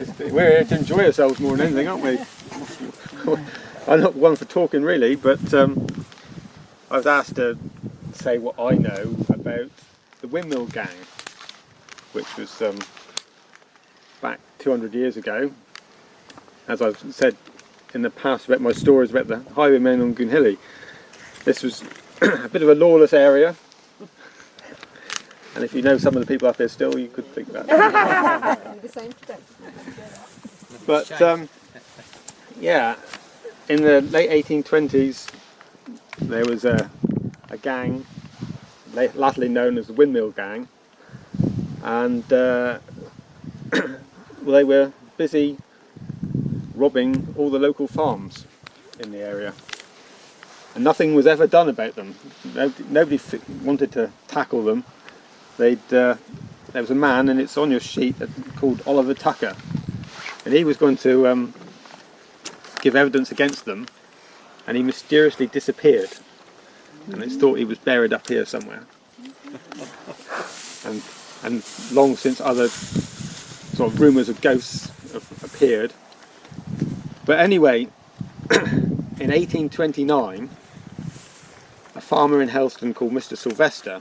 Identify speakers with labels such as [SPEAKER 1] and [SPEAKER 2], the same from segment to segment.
[SPEAKER 1] We're here to enjoy ourselves more than anything, aren't we? I'm not one for talking really, but I was asked to say what I know about the Windmill Gang, which was back 200 years ago. As I've said in the past about my stories about the highwaymen on Goonhilly, this was a bit of a lawless area. And if you know some of the people up here still, you could think that. But yeah, in the late 1820s, there was a gang, latterly known as the Windmill Gang, and well, they were busy robbing all the local farms in the area. And nothing was ever done about them. Nobody wanted to tackle them. There was a man, and it's on your sheet, called Oliver Tucker, and he was going to give evidence against them, and he mysteriously disappeared, and it's thought he was buried up here somewhere. And long since other sort of rumours of ghosts have appeared. But anyway, in 1829, a farmer in Helston called Mr. Sylvester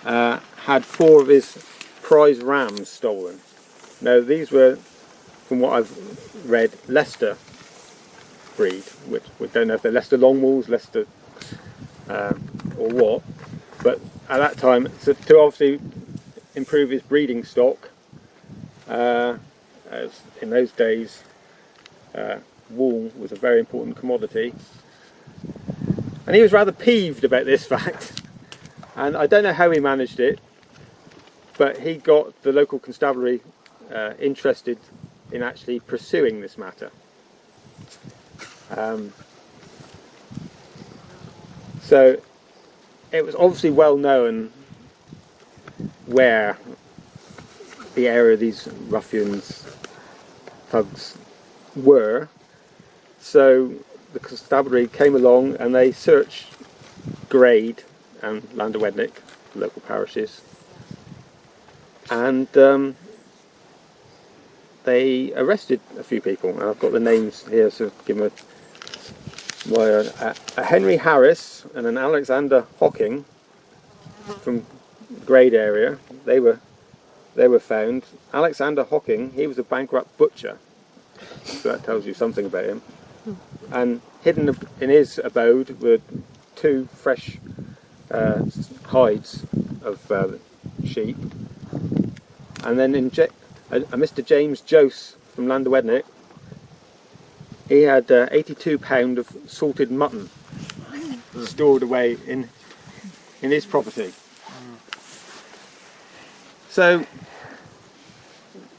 [SPEAKER 1] had 4 of his prize rams stolen. Now these were, from what I've read, Leicester breed, which we don't know if they're Leicester Longwalls, Leicester or what, but at that time, to obviously improve his breeding stock, as in those days wool was a very important commodity, and he was rather peeved about this fact. And I don't know how he managed it, but he got the local constabulary interested in actually pursuing this matter. So it was obviously well known where the area these ruffians, thugs, were. So the constabulary came along and they searched Grade and Llanderwednick, local parishes, and they arrested a few people, and I've got the names here, so give them a Henry Harris and an Alexander Hocking from Grade area. They were found. Alexander Hocking, he was a bankrupt butcher, so that tells you something about him. And hidden in his abode were 2 fresh hides of sheep, and then Mr. James Jose from Llanderwednick, he had 82 pounds of salted mutton stored away in his property. So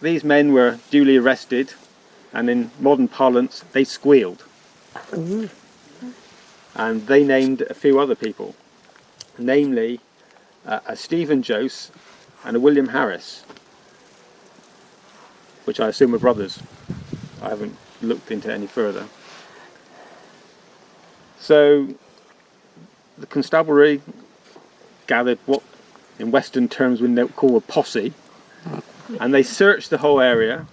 [SPEAKER 1] these men were duly arrested, and in modern parlance they squealed. And they named a few other people, namely a Stephen Jose and a William Harris, which I assume were brothers. I haven't looked into any further. So the constabulary gathered what in Western terms we call a posse, and they searched the whole area,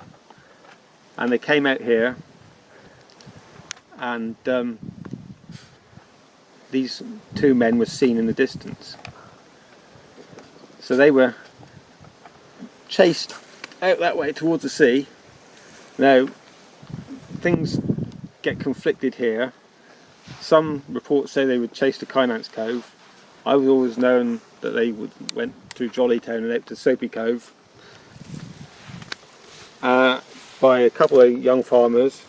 [SPEAKER 1] and they came out here, and these 2 men were seen in the distance. So they were chased out that way towards the sea. Now, things get conflicted here. Some reports say they were chased to Kynance Cove. I was always known that they went through Jollytown and out to Soapy Cove by a couple of young farmers,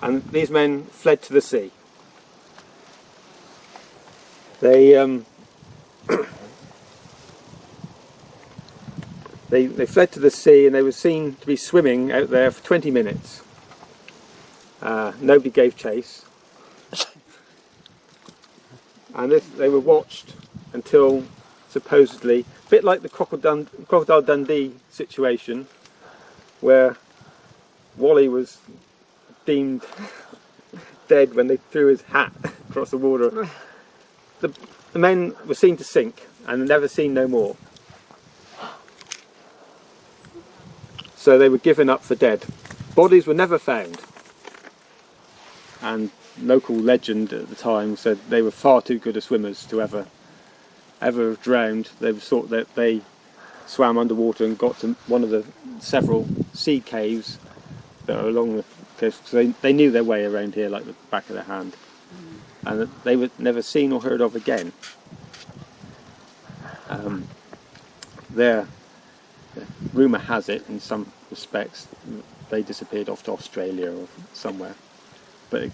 [SPEAKER 1] and these men fled to the sea. They fled to the sea, and they were seen to be swimming out there for 20 minutes. Nobody gave chase, and they were watched until supposedly, a bit like the Crocodile Dundee situation, where Wally was deemed dead when they threw his hat across the water. The men were seen to sink and never seen no more. So they were given up for dead. Bodies were never found. And local legend at the time said they were far too good as swimmers to ever drowned. They thought that they swam underwater and got to one of the several sea caves that are along the coast. So they knew their way around here like the back of their hand. And they were never seen or heard of again. Rumour has it, in some respects, they disappeared off to Australia or somewhere. But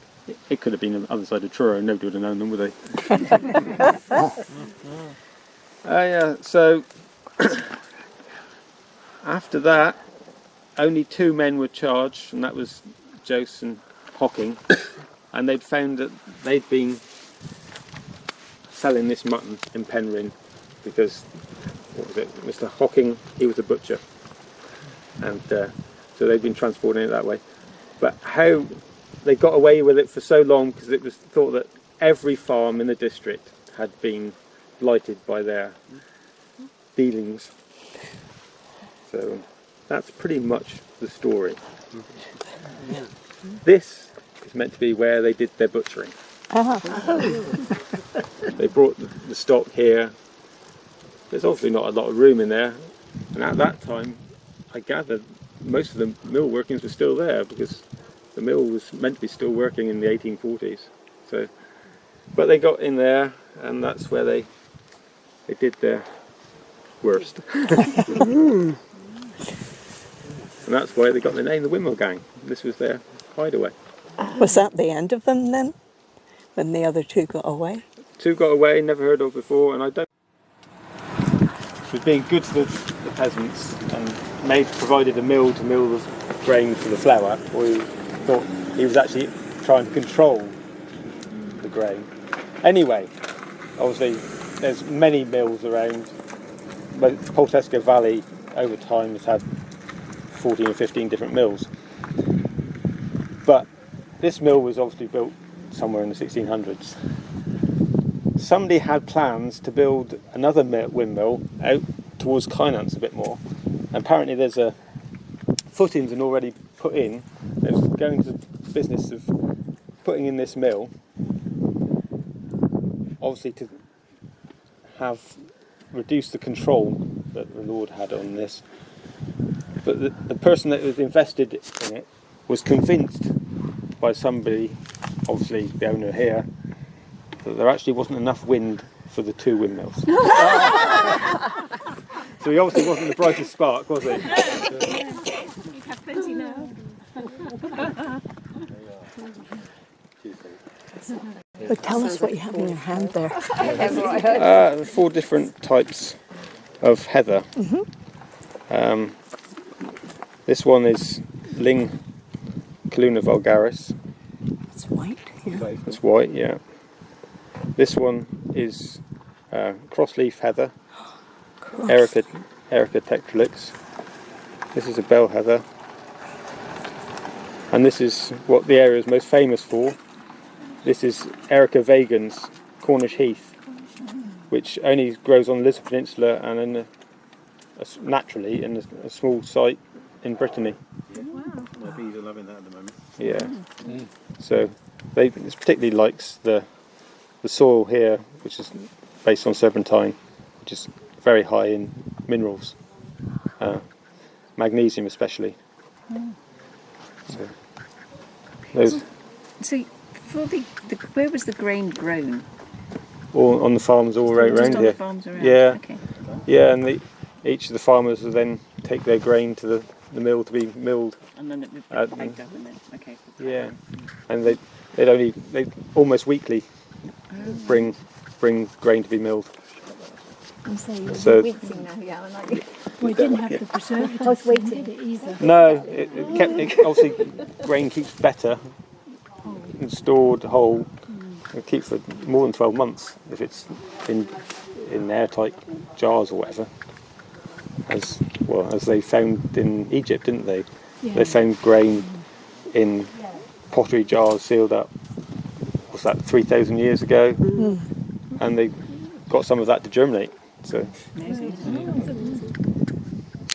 [SPEAKER 1] it could have been on the other side of Truro, nobody would have known them, would they? So after that, only 2 men were charged, and that was Jose and Hocking, and they'd found that they'd been selling this mutton in Penryn because, what was it, Mr. Hocking, he was a butcher, and so they'd been transporting it that way. But how they got away with it for so long, because it was thought that every farm in the district had been blighted by their dealings. So that's pretty much the story. This is meant to be where they did their butchering. They brought the stock here. There's obviously not a lot of room in there, and at that time I gathered most of the mill workings were still there, because the mill was meant to be still working in the 1840s. So, but they got in there, and that's where they did their worst. And that's why they got the name the Windmill Gang. This was their hideaway.
[SPEAKER 2] Was that the end of them then, when the other 2 got away?
[SPEAKER 1] 2 got away, never heard of before, and I don't. He was being good to the peasants and provided a mill to mill the grain for the flour, or he thought he was actually trying to control the grain. Anyway, obviously there's many mills around. Poltesco Valley over time has had 14 or 15 different mills. But this mill was obviously built somewhere in the 1600s. Somebody had plans to build another windmill out towards Kynance a bit more. And apparently there's footings and already put in. They was going to the business of putting in this mill, obviously to have reduced the control that the Lord had on this. But the person that was invested in it was convinced by somebody, obviously the owner here, that there actually wasn't enough wind for the 2 windmills. So he obviously wasn't the brightest spark, was he?
[SPEAKER 3] You have plenty now.
[SPEAKER 2] But tell us what you have in your hand there.
[SPEAKER 1] 4 different types of heather. This one is Ling Caluna vulgaris.
[SPEAKER 2] It's white. Yeah.
[SPEAKER 1] It's white, yeah. This one is crossleaf heather, Erica tectrolix. This is a bell heather, and this is what the area is most famous for. This is Erica vagans, Cornish heath, which only grows on the Lizard Peninsula and naturally in a small site in Brittany.
[SPEAKER 4] Wow. The bees are loving that at the moment.
[SPEAKER 1] Yeah. So it particularly likes the soil here, which is based on serpentine, which is very high in minerals, magnesium especially.
[SPEAKER 3] So for where was the grain grown?
[SPEAKER 1] All on the farms all around
[SPEAKER 3] Just on
[SPEAKER 1] here.
[SPEAKER 3] the farms around?
[SPEAKER 1] Yeah.
[SPEAKER 3] Okay.
[SPEAKER 1] Yeah, and each of the farmers will then take their grain to the mill to be milled.
[SPEAKER 3] And then it would be baked up and then, okay.
[SPEAKER 1] Yeah, and they almost weekly bring grain to be milled. So
[SPEAKER 5] We didn't have to preserve it. I was waiting either.
[SPEAKER 1] no, it obviously grain keeps better and stored whole. It keeps for more than 12 months if it's in airtight jars or whatever. As they found in Egypt, didn't they?
[SPEAKER 5] Yeah.
[SPEAKER 1] They found grain in pottery jars sealed up. What's that? 3,000 years ago, and they got some of that to germinate. So.
[SPEAKER 3] Amazing.